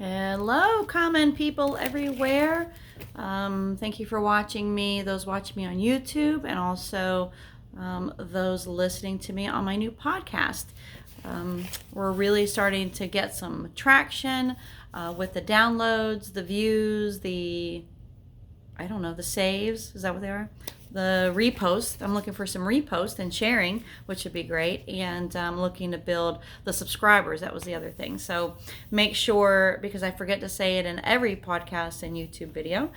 Hello, common people everywhere. Thank you for watching me, those watching me on YouTube, and also those listening to me on my new podcast. We're really starting to get some traction with the downloads, the views, the saves. Is that what they are? The reposts. I'm looking for some reposts and sharing, which would be great. And I'm looking to build the subscribers. That was the other thing. So make sure, because I forget to say it in every podcast and YouTube video,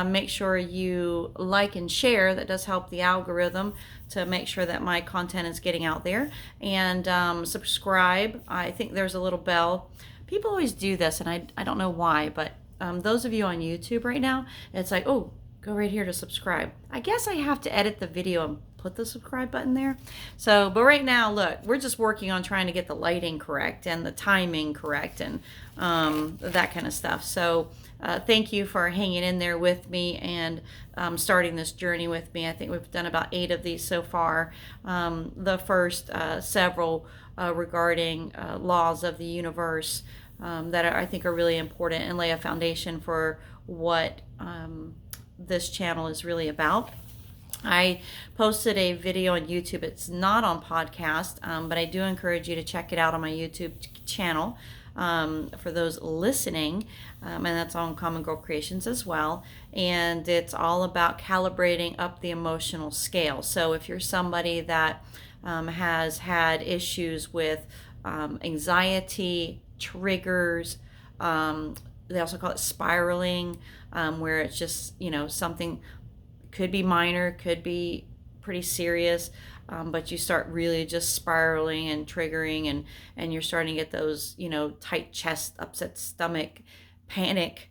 make sure you like and share. That does help the algorithm to make sure that my content is getting out there. And subscribe. I think there's a little bell. People always do this, and I don't know why, but those of you on YouTube right now, it's like, oh, go right here to subscribe. I guess I have to edit the video and put the subscribe button there. So, but right now, look, we're just working on trying to get the lighting correct and the timing correct and that kind of stuff. So thank you for hanging in there with me and starting this journey with me. I think we've done about 8 of these so far. The first several regarding laws of the universe that I think are really important and lay a foundation for what this channel is really about. I posted a video on YouTube. It's not on podcast, but I do encourage you to check it out on my YouTube channel for those listening, and that's on Common Girl Creations as well. And it's all about calibrating up the emotional scale. So if you're somebody that has had issues with anxiety, triggers, they also call it spiraling, where it's just, something could be minor, could be pretty serious, but you start really just spiraling and triggering, and you're starting to get those, tight chest, upset stomach, panic,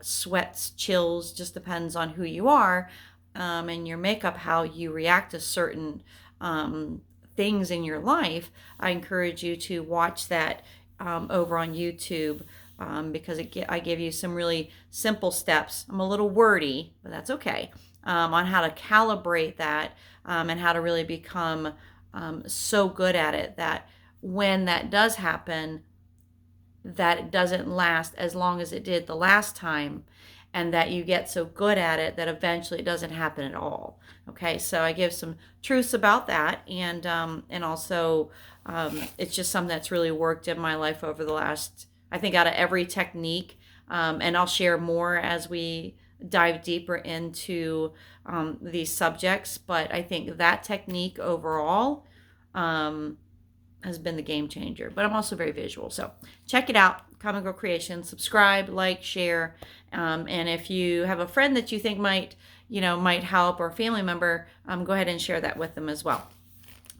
sweats, chills, just depends on who you are, and your makeup, how you react to certain things in your life. I encourage you to watch that over on YouTube. Because I give you some really simple steps. I'm a little wordy, but that's okay, on how to calibrate that and how to really become so good at it that when that does happen, that it doesn't last as long as it did the last time, and that you get so good at it that eventually it doesn't happen at all. Okay, so I give some truths about that, and also it's just something that's really worked in my life over the last, I think, out of every technique, and I'll share more as we dive deeper into these subjects. But I think that technique overall has been the game changer. But I'm also very visual, so check it out, Common Girl Creations. Subscribe, like, share, and if you have a friend that you think might help, or a family member, go ahead and share that with them as well.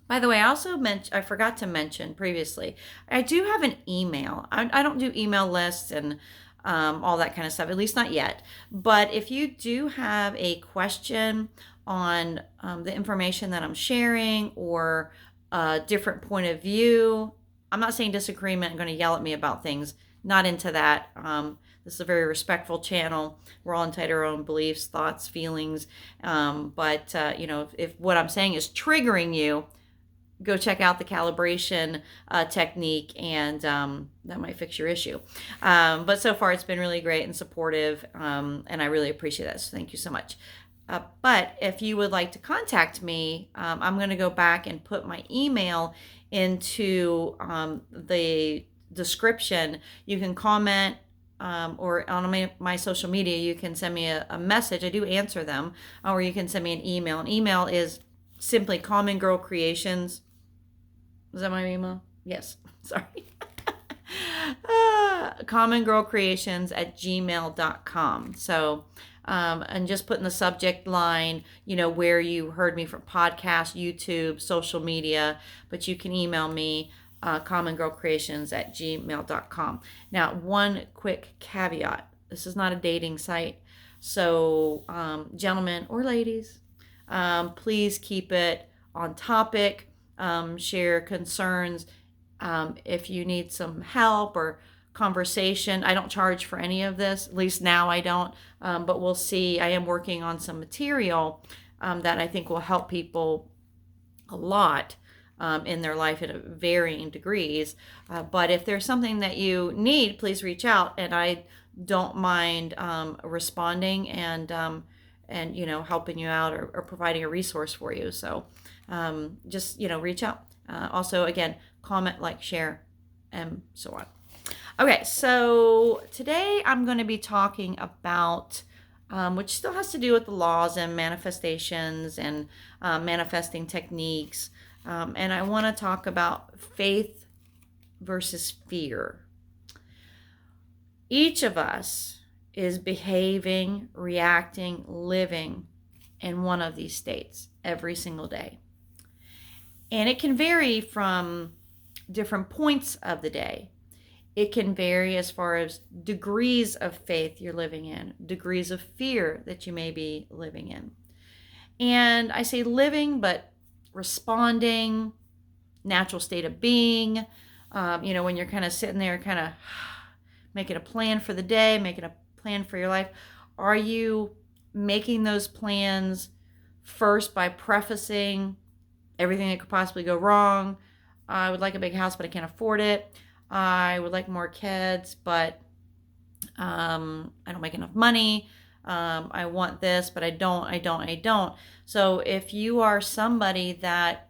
By the way, I forgot to mention previously, I do have an email. I don't do email lists and all that kind of stuff, at least not yet. But if you do have a question on the information that I'm sharing, or a different point of view, I'm not saying disagreement, I'm going to yell at me about things. Not into that. This is a very respectful channel. We're all entitled to our own beliefs, thoughts, feelings. But if what I'm saying is triggering you, go check out the calibration technique, and that might fix your issue. But so far, it's been really great and supportive, and I really appreciate that. So thank you so much. But if you would like to contact me, I'm going to go back and put my email into the description. You can comment, or on my social media, you can send me a message. I do answer them, or you can send me an email. An email is simply commongirlcreations. Is that my email? Yes. Sorry. commongirlcreations@gmail.com. So, and just put in the subject line, where you heard me from: podcast, YouTube, social media, but you can email me, commongirlcreations@gmail.com. Now, one quick caveat. This is not a dating site. So, gentlemen or ladies, please keep it on topic. Share concerns. If you need some help or conversation, I don't charge for any of this. At least now I don't. But we'll see. I am working on some material that I think will help people a lot in their life at varying degrees. But if there's something that you need, please reach out, and I don't mind responding and helping you out, or providing a resource for you. So just reach out. Also, again, comment, like, share, and so on. Okay, so today I'm going to be talking about which still has to do with the laws and manifestations and manifesting techniques. And I want to talk about faith versus fear. Each of us is behaving, reacting, living in one of these states every single day. And it can vary from different points of the day. It can vary as far as degrees of faith you're living in, degrees of fear that you may be living in. And I say living, but responding, natural state of being, when you're kind of sitting there kind of making a plan for the day, making a plan for your life. Are you making those plans first by prefacing everything that could possibly go wrong? I would like a big house, but I can't afford it. I would like more kids, but I don't make enough money. I want this, but I don't. So if you are somebody that,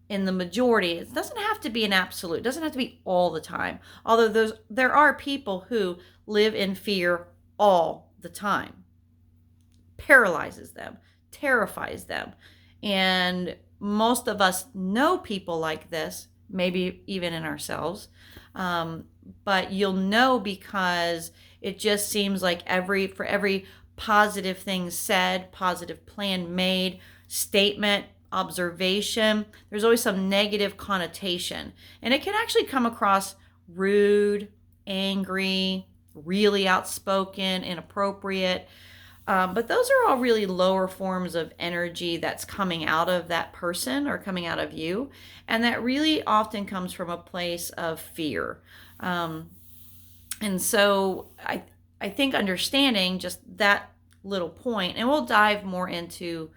in the majority, it doesn't have to be an absolute, it doesn't have to be all the time. Although there are people who live in fear all the time. Paralyzes them, terrifies them. And most of us know people like this, maybe even in ourselves. But you'll know because it just seems like for every positive thing said, positive plan made, statement, observation, there's always some negative connotation. And it can actually come across rude, angry, really outspoken, inappropriate. But those are all really lower forms of energy that's coming out of that person or coming out of you. And that really often comes from a place of fear. And so I think understanding just that little point, and we'll dive more into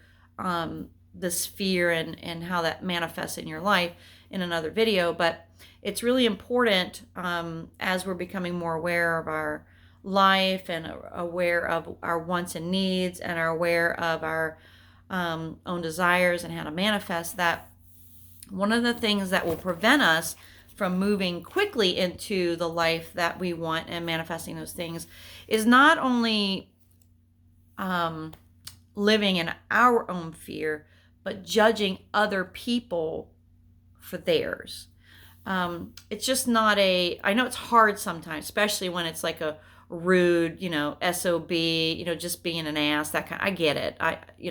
this fear and how that manifests in your life in another video. But it's really important as we're becoming more aware of our life and aware of our wants and needs and are aware of our own desires and how to manifest that. One of the things that will prevent us from moving quickly into the life that we want and manifesting those things is not only living in our own fear, but judging other people for theirs. It's just not I know it's hard sometimes, especially when it's like a rude, SOB, just being an ass, that kind. I get it.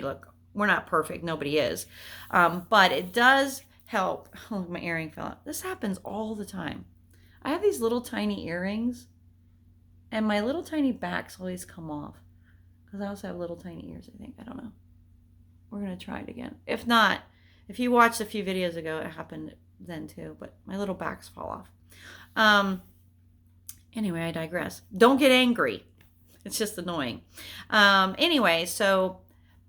Look, we're not perfect. Nobody is. But it does help. Oh, my earring fell out. This happens all the time. I have these little tiny earrings, and my little tiny backs always come off because I also have little tiny ears, I think. I don't know. We're going to try it again. If not, if you watched a few videos ago, it happened then too, but my little backs fall off. Anyway, I digress. Don't get angry. It's just annoying. Anyway,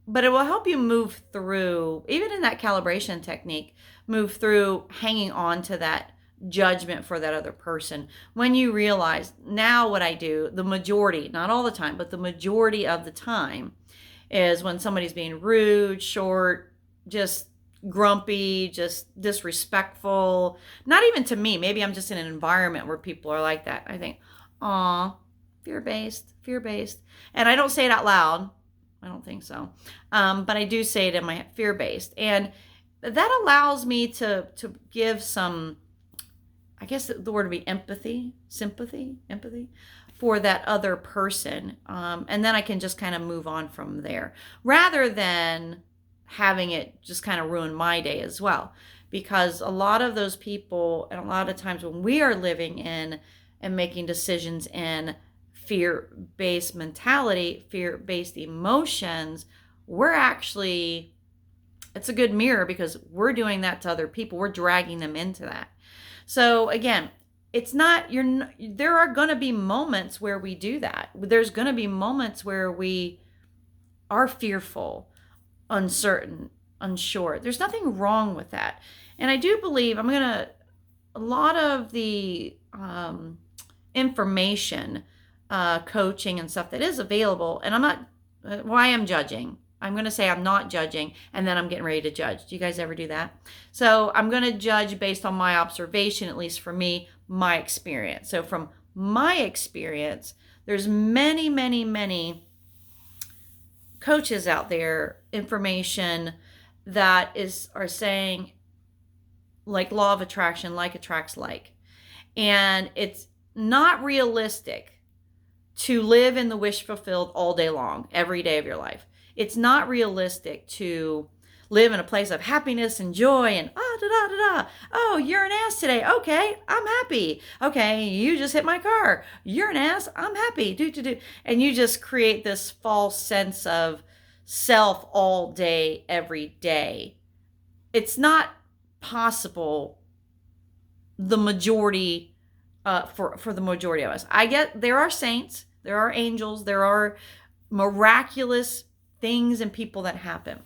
but it will help you move through, even in that calibration technique, move through hanging on to that judgment for that other person. When you realize, now what I do, the majority, not all the time, but the majority of the time, is when somebody's being rude, short, just grumpy, just disrespectful. Not even to me. Maybe I'm just in an environment where people are like that. I think, aw, fear-based. And I don't say it out loud. I don't think so. But I do say it in my fear-based. And that allows me to give some, I guess the word would be empathy for that other person. And then I can just kind of move on from there, rather than having it just kind of ruin my day as well. Because a lot of those people, and a lot of times when we are living in and making decisions in fear-based mentality, fear-based emotions, it's a good mirror because we're doing that to other people. We're dragging them into that. So again, there are going to be moments where we do that. There's going to be moments where we are fearful, uncertain, unsure. There's nothing wrong with that. And I do believe a lot of the information, coaching and stuff that is available, and I'm not, why I'm judging. I'm going to say I'm not judging, and then I'm getting ready to judge. Do you guys ever do that? So I'm going to judge based on my observation, at least for me, my experience. So from my experience, there's many, many, many coaches out there, information that are saying like law of attraction, like attracts like. And it's not realistic to live in the wish fulfilled all day long, every day of your life. It's not realistic to live in a place of happiness and joy and da da da da. Oh, you're an ass today. Okay, I'm happy. Okay, you just hit my car. You're an ass. I'm happy. Do. And you just create this false sense of self all day, every day. It's not possible. The majority, for the majority of us. I get there are saints, there are angels, there are miraculous things and people that happen.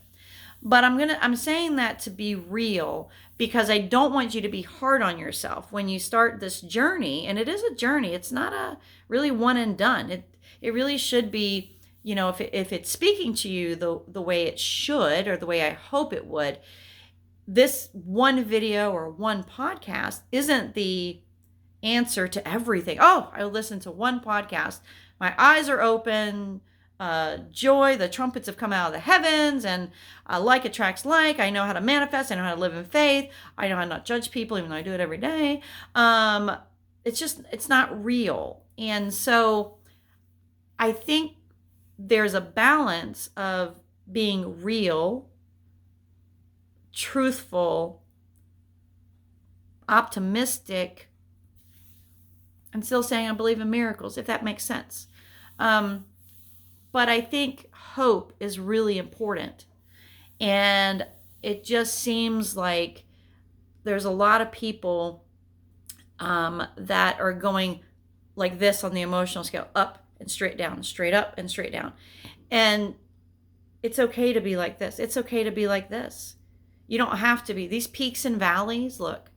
But I'm saying that to be real, because I don't want you to be hard on yourself when you start this journey. And it is a journey. It's not a really one and done. It really should be, if it's speaking to you the way it should, or the way I hope it would. This one video or one podcast isn't the answer to everything. Oh, I listened to one podcast. My eyes are open. Joy, the trumpets have come out of the heavens, and like attracts like. I know how to manifest. I know how to live in faith. I know how to not judge people, even though I do it every day. It's not real. And so I think there's a balance of being real, truthful, optimistic, and still saying I believe in miracles, if that makes sense. But I think hope is really important. And it just seems like there's a lot of people that are going like this on the emotional scale, up and straight down, straight up and straight down. And it's okay to be like this. It's okay to be like this. You don't have to be. These peaks and valleys, look,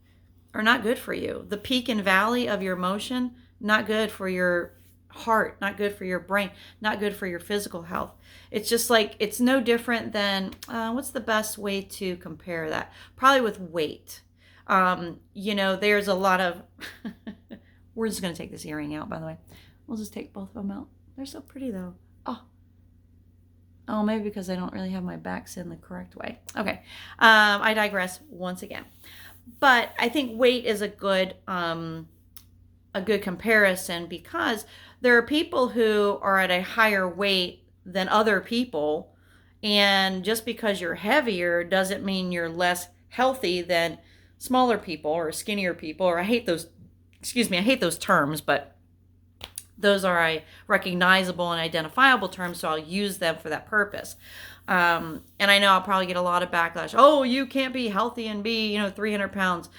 are not good for you. The peak and valley of your emotion, not good for your heart, not good for your brain, not good for your physical health. It's just like, it's no different than, what's the best way to compare that? Probably with weight. There's a lot of, we're just going to take this earring out, by the way. We'll just take both of them out. They're so pretty though. Oh, maybe because I don't really have my backs in the correct way. Okay. I digress once again. But I think weight is a good comparison, because there are people who are at a higher weight than other people. And just because you're heavier doesn't mean you're less healthy than smaller people or skinnier people. Or I hate those terms, but those are recognizable and identifiable terms, so I'll use them for that purpose. And I know I'll probably get a lot of backlash. Oh, you can't be healthy and be, 300 pounds.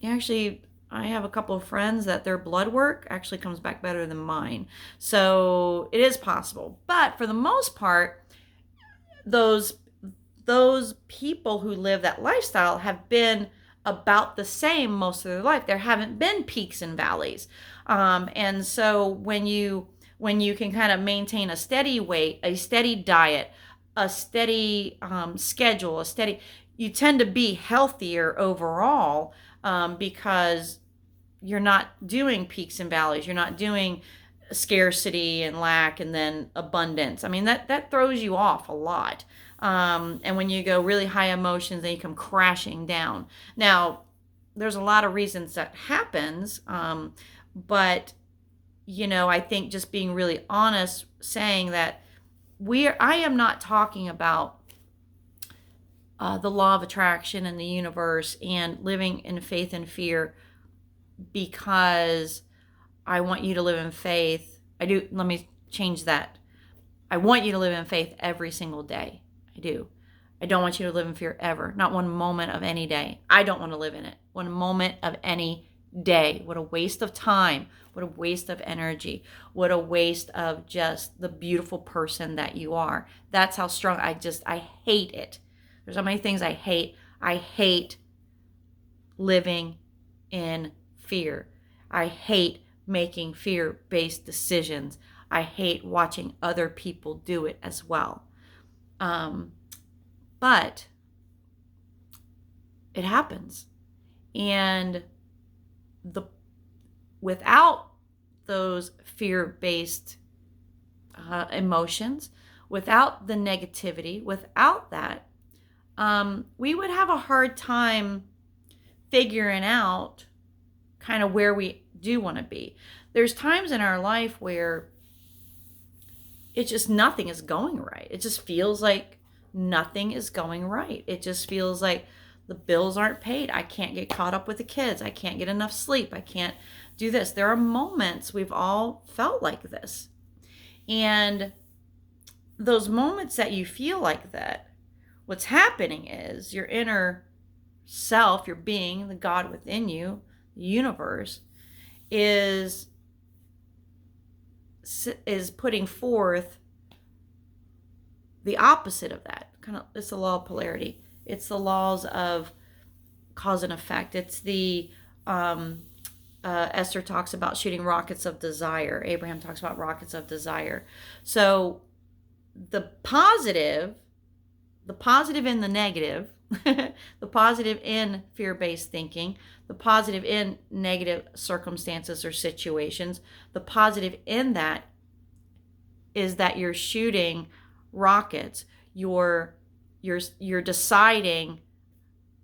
Actually, I have a couple of friends that their blood work actually comes back better than mine. So it is possible. But for the most part, those people who live that lifestyle have been about the same most of their life. There haven't been peaks and valleys. And so when you can kind of maintain a steady weight, a steady diet, a steady schedule, you tend to be healthier overall, because you're not doing peaks and valleys. You're not doing scarcity and lack and then abundance. I mean, that throws you off a lot. And when you go really high emotions, then you come crashing down. Now, there's a lot of reasons that happens, but I think just being really honest, saying that I am not talking about the law of attraction and the universe and living in faith and fear because I want you to live in faith. Let me change that. I want you to live in faith every single day. I do. I don't want you to live in fear ever. Not one moment of any day. I don't want to live in it. One moment of any day. What a waste of time. What a waste of energy. What a waste of just the beautiful person that you are. That's how strong I hate it. There's so many things I hate. I hate living in fear. I hate making fear-based decisions. I hate watching other people do it as well. But it happens. And without those fear-based emotions, without the negativity, without that, we would have a hard time figuring out kind of where we do want to be. There's times in our life where it's just nothing is going right. It just feels like nothing is going right. It just feels like the bills aren't paid. I can't get caught up with the kids. I can't get enough sleep. I can't do this. There are moments we've all felt like this. And those moments that you feel like that, what's happening is your inner self, your being, the God within you, the universe, is putting forth the opposite of that. It's the law of polarity. It's the laws of cause and effect. It's the Esther talks about shooting rockets of desire. Abraham talks about rockets of desire. So the positive in the negative, the positive in fear-based thinking, the positive in negative circumstances or situations, the positive in that is that you're shooting rockets. You're deciding,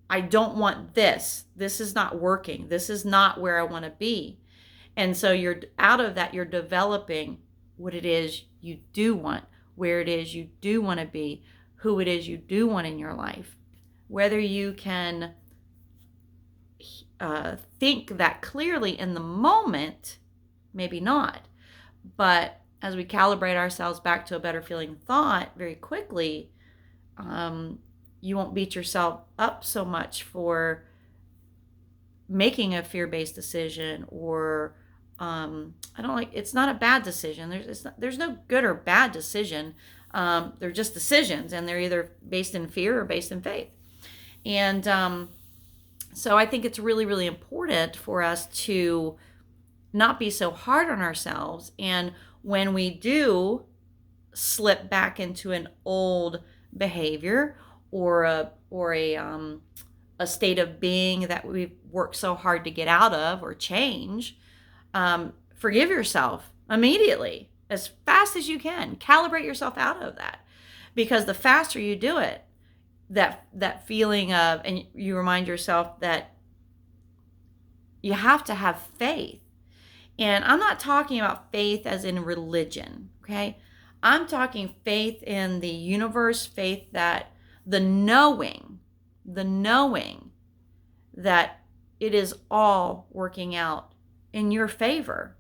I don't want this. This is not working. This is not where I want to be. And so you're out of that, you're developing what it is you do want, where it is you do want to be, who it is you do want in your life. Whether you can think that clearly in the moment, maybe not. But as we calibrate ourselves back to a better feeling thought very quickly, you won't beat yourself up so much for making a fear-based decision, or it's not a bad decision. There's no good or bad decision. They're just decisions, and they're either based in fear or based in faith. And so I think it's really, really important for us to not be so hard on ourselves. And when we do slip back into an old behavior or a state of being that we've worked so hard to get out of or change, forgive yourself immediately, as fast as you can. Calibrate yourself out of that, because the faster you do it, that feeling of, and you remind yourself that you have to have faith. And I'm not talking about faith as in religion, okay? I'm talking faith in the universe, faith that the knowing that it is all working out in your favor.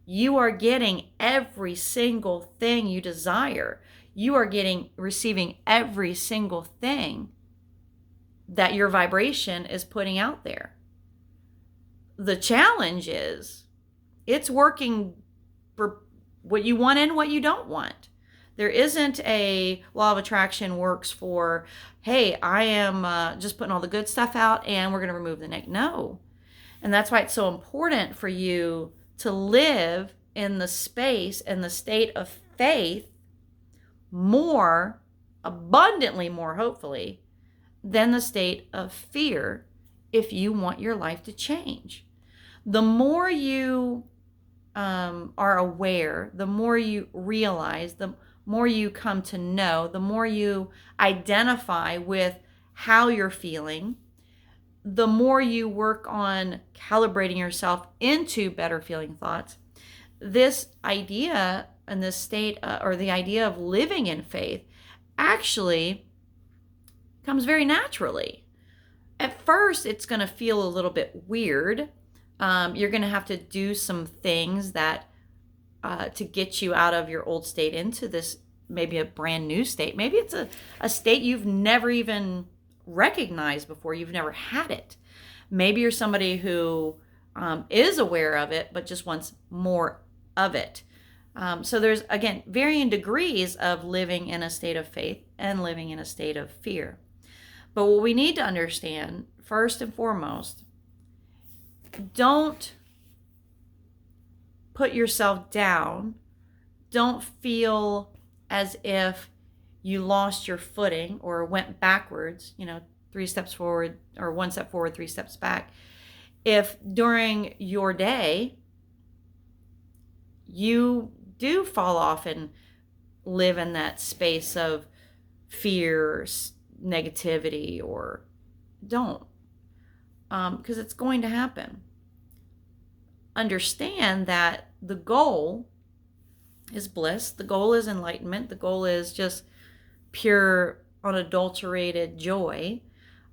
You are getting every single thing you desire. You are receiving every single thing that your vibration is putting out there. The challenge is it's working for what you want and what you don't want. There isn't a law of attraction works for, hey, I am just putting all the good stuff out and we're going to remove the negative. No. And that's why it's so important for you to live in the space and the state of faith more, abundantly more, hopefully, than the state of fear if you want your life to change. The more you are aware, the more you realize, the more you come to know, the more you identify with how you're feeling, the more you work on calibrating yourself into better feeling thoughts. This idea and this state, or the idea of living in faith, actually comes very naturally. At first, it's going to feel a little bit weird. You're going to have to do some things that to get you out of your old state into this, maybe a brand new state. Maybe it's a state you've never even recognized before. You've never had it. Maybe you're somebody who is aware of it, but just wants more of it. So there's, again, varying degrees of living in a state of faith and living in a state of fear. But what we need to understand, first and foremost, don't put yourself down. Don't feel as if you lost your footing or went backwards, 3 steps forward or 1 step forward, 3 steps back. If during your day you do fall off and live in that space of fear, negativity, or don't, because it's going to happen. Understand that the goal is bliss. The goal is enlightenment. The goal is just pure, unadulterated joy.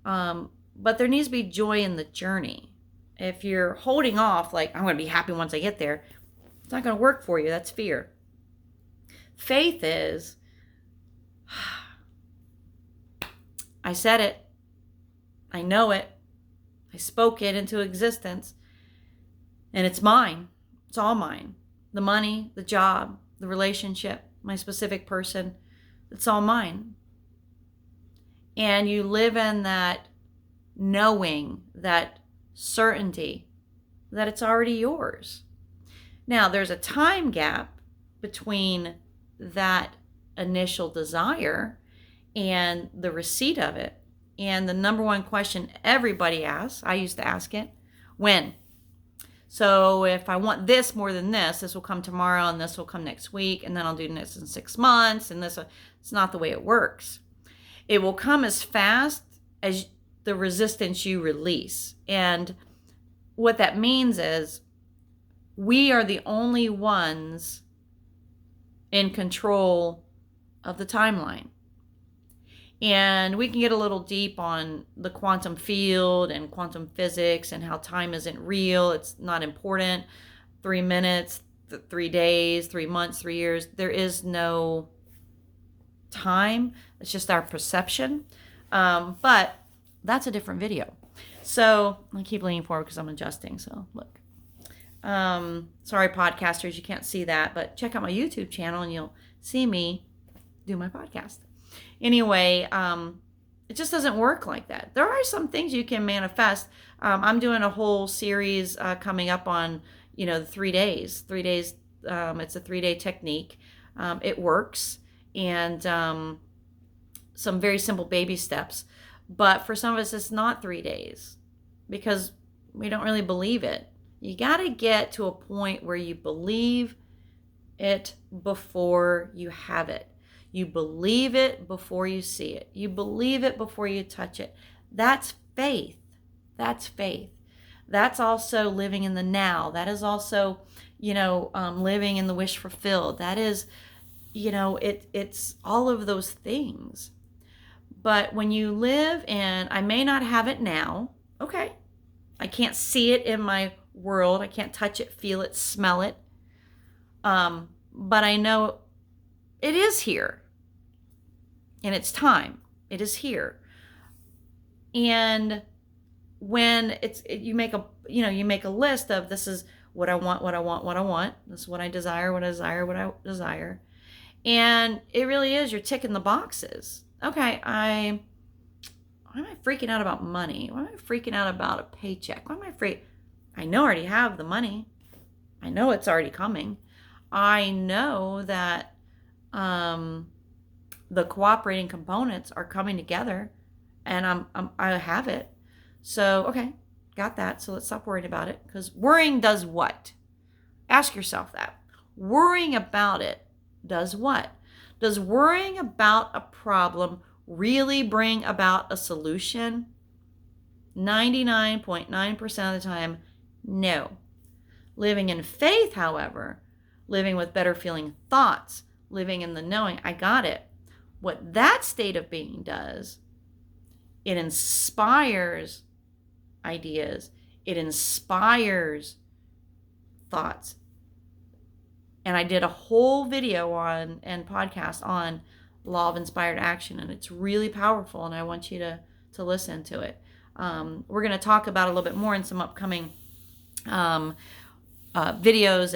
But there needs to be joy in the journey. If you're holding off, like, I'm going to be happy once I get there, it's not going to work for you. That's fear. Faith is, I said it. I know it. I spoke it into existence. And it's mine. It's all mine. The money, the job, the relationship, my specific person, it's all mine. And you live in that knowing, that certainty that it's already yours. Now, there's a time gap between that initial desire and the receipt of it. And the number one question everybody asks, I used to ask it, when? So if I want this more than this will come tomorrow, and this will come next week, and then I'll do this in 6 months, and it's not the way it works. It will come as fast as the resistance you release. And what that means is we are the only ones in control of the timeline. And we can get a little deep on the quantum field and quantum physics and how time isn't real. It's not important. 3 minutes, 3 days, 3 months, 3 years. There is no time. It's just our perception. But that's a different video. So I keep leaning forward because I'm adjusting. So look. Sorry, podcasters, you can't see that. But check out my YouTube channel and you'll see me do my podcast. Anyway, it just doesn't work like that. There are some things you can manifest. I'm doing a whole series coming up on, the 3 days. 3 days, it's a 3-day technique. It works. And some very simple baby steps. But for some of us, it's not 3 days because we don't really believe it. You got to get to a point where you believe it before you have it. You believe it before you see it. You believe it before you touch it. That's faith. That's faith. That's also living in the now. That is also, living in the wish fulfilled. That is, it's all of those things. But when you live in, I may not have it now. Okay. I can't see it in my world. I can't touch it, feel it, smell it. But I know it is here. And it's time. It is here. And when you make a list of this is what I want, what I want, what I want. This is what I desire, what I desire, what I desire. And it really is, you're ticking the boxes. Okay, why am I freaking out about money? Why am I freaking out about a paycheck? Why am I I know I already have the money. I know it's already coming. I know that the cooperating components are coming together, and I have it. So, okay, got that. So let's stop worrying about it, because worrying does what? Ask yourself that. Worrying about it does what? Does worrying about a problem really bring about a solution? 99.9% of the time, no. Living in faith, however, living with better feeling thoughts, living in the knowing, I got it. What that state of being does, it inspires ideas. It inspires thoughts. And I did a whole video and podcast on law of inspired action, and it's really powerful, and I want you to listen to it. We're going to talk about it a little bit more in some upcoming videos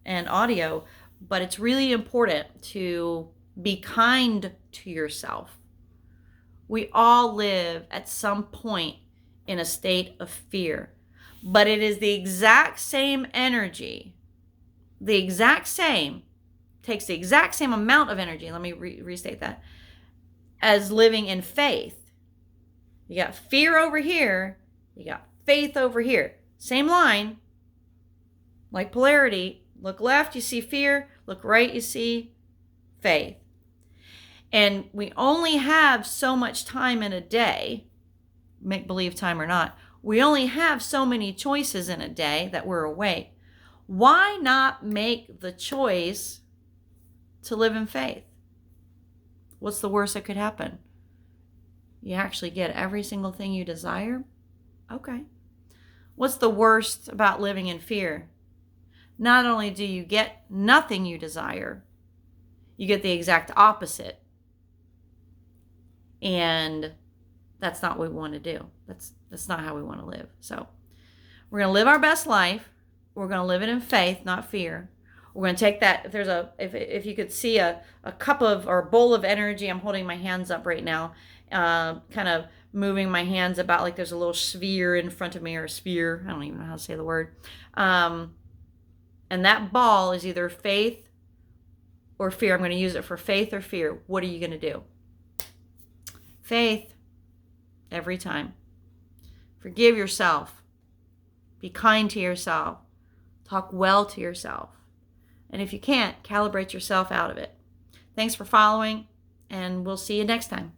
and audio, but it's really important to be kind to yourself We all live at some point in a state of fear, but it is the exact same energy, takes the exact same amount of energy. Let me restate that, as living in faith. You got fear over here, you got faith over here. Same line, like polarity. Look left, you see fear. Look right, you see faith. And we only have so much time in a day, make believe time or not. We only have so many choices in a day that we're awake. Why not make the choice to live in faith? What's the worst that could happen? You actually get every single thing you desire? Okay. What's the worst about living in fear? Not only do you get nothing you desire, you get the exact opposite. And that's not what we want to do. That's not how we want to live. So we're going to live our best life. We're going to live it in faith, not fear. We're going to take that. If you could see a cup of or a bowl of energy, I'm holding my hands up right now, kind of moving my hands about like there's a little sphere in front of me, or a sphere. I don't even know how to say the word. And that ball is either faith or fear. I'm going to use it for faith or fear. What are you going to do? Faith every time. Forgive yourself. Be kind to yourself. Talk well to yourself. And if you can't, calibrate yourself out of it. Thanks for following, and we'll see you next time.